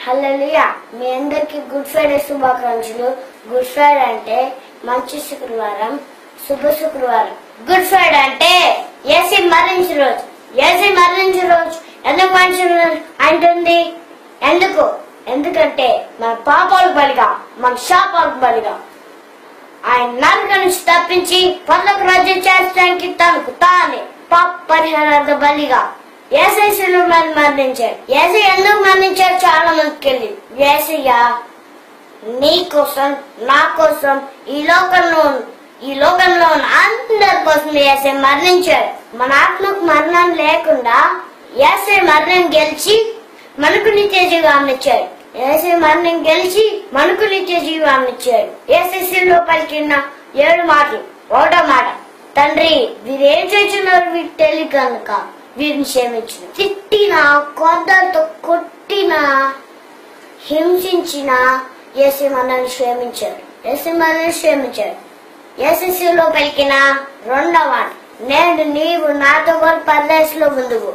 హల్లెలూయా. మీ అందరికి good Friday శుభాకాంక్షలు. Good Friday అంటే మంచి శుక్రవారం, శుభ శుక్రవారం. గుడ్ ఫ్రైడే అంటే యేసు మరణించిన రోజు. యేసు మరణించిన రోజు ఎందుకు మరణించిన రోజు అంటుంది? ఎందుకంటే మన పాపాలకు బలిగా, మన శాపాలకు బలిగా ఆయన నరకం నుంచి తప్పించి పర్లోక రాజ్యం చేర్చడానికి తనకు తానే పాప పరిహారార్థ బలిగా యేసయ్య శిలువ మీద మరణించాడు. యేసయ్య ఎందుకు మరణించాడు చాలా మందికి తెలియదు. యేసయ్య నీ కోసం, నా కోసం, ఈ లోకంలో ఉన్న అందరి కోసం యేసయ్య మరణించాడు. మన ఆత్మకు మరణం లేకుండా యేసయ్య మరణం గెలిచి మనకు నిత్య జీవాన్ని ఇచ్చాడు. యేసయ్య మరణం గెలిచి మనకు నిత్య జీవాన్ని ఇచ్చాడు. యేసయ్య శిలువ పలికిన 7 మాటలు. 1వ మాట, తండ్రి వీరేం చేస్తున్నారు వీరికి తెలియదు కనుక వీరిని క్షమించిన. తిట్టినా, కొద్దలతో కొట్టినా, హింసించిన యేసయ్య మనల్ని క్షమించాడు. యేసయ్య మనల్ని క్షమించాడు. యేసయ్య శిలువ పలికిన 2వ మాట, నేడు నీవు నాతో కూడా పరదేశంలో ముందుకు.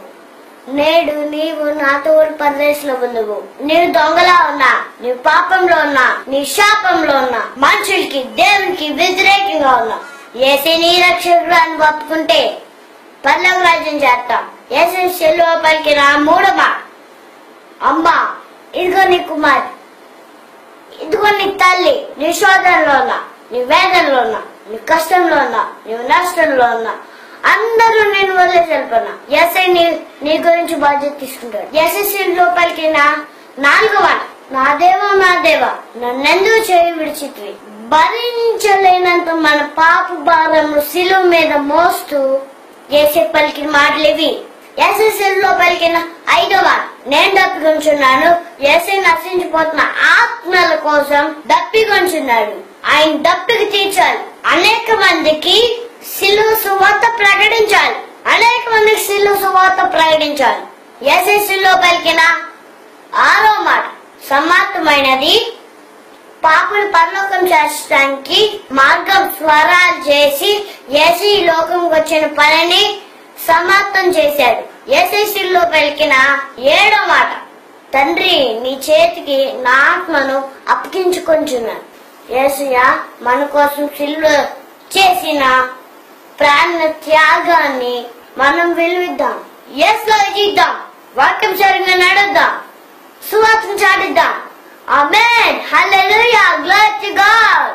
నేడు నీవు నాతో పరదేశంలో ముందుకు. నీవు దొంగలా ఉన్నా, నీవు పాపంలో ఉన్నా, నీ శాపంలో ఉన్నా, మనుషులకి దేవునికి వ్యతిరేకంగా ఉన్నా, యేసయ్య నీ రక్షకుడు అని ఒప్పుకుంటే పరలోక రాజ్యం చేస్తాం. యేసయ్య శిలువ పలికిన 3వ మాట, అమ్మా ఇదిగో నీ కుమార్తె, ఇదిగో నీ తల్లి. నీ శోధనలో ఉన్నా, నీ వేదనలో ఉన్నా, నీ కష్టంలో ఉన్నా, నీవు నష్టంలో ఉన్నా, అందరూ నేను వదిలేసి వెళ్ళిపోయినా యేసయ్య నీ గురించి బాధ్యత తీసుకుంటాడు. యేసయ్య శిలువ పలికిన 4వ మాట, నా దేవా నా దేవా నన్నెందుకు చేయి విడిచితివి. భరించలేనంత మన పాప భారము శిలువ మీద మోస్తూ యేసయ్య పలికిన మాటలు ఇవి. యేసయ్య శిలువ పలికిన 5వ మాట, నేను దప్పికొంచున్నాను. యేసయ్య నశించిపోతున్న ఆత్మల కోసం దప్పికొంచున్నాడు. ఆయన దప్పికి తీర్చాలి. అనేక మందికి శిలువ సువార్త ప్రకటించాలి. అనేక మందికి శిలువ సువార్త ప్రకటించాలి. యేసయ్య శిలువ పలికిన 6వ మాట, సమాప్తమైనది. పాపులు పరలోకం చేర్చడానికి మార్గం స్వరాలు చేసి యేసయ్య లోకంకి వచ్చిన పనిని సమాప్తం చేశాడు. యేసయ్య శిలువ పలికిన 7వ మాట, తండ్రి నీ చేతికి నా ఆత్మను అప్పగించుకొంచున్నాను. యేసయ్య మన కోసం శిలువ చేసిన ప్రాణ త్యాగాన్ని మనం విలువిద్దాం. యేసులో జీవిద్దాం. వాక్యం సరిగ్గా నడుద్దాం. సువార్తను చాటిద్దాం. Amen. Hallelujah. Glory to God.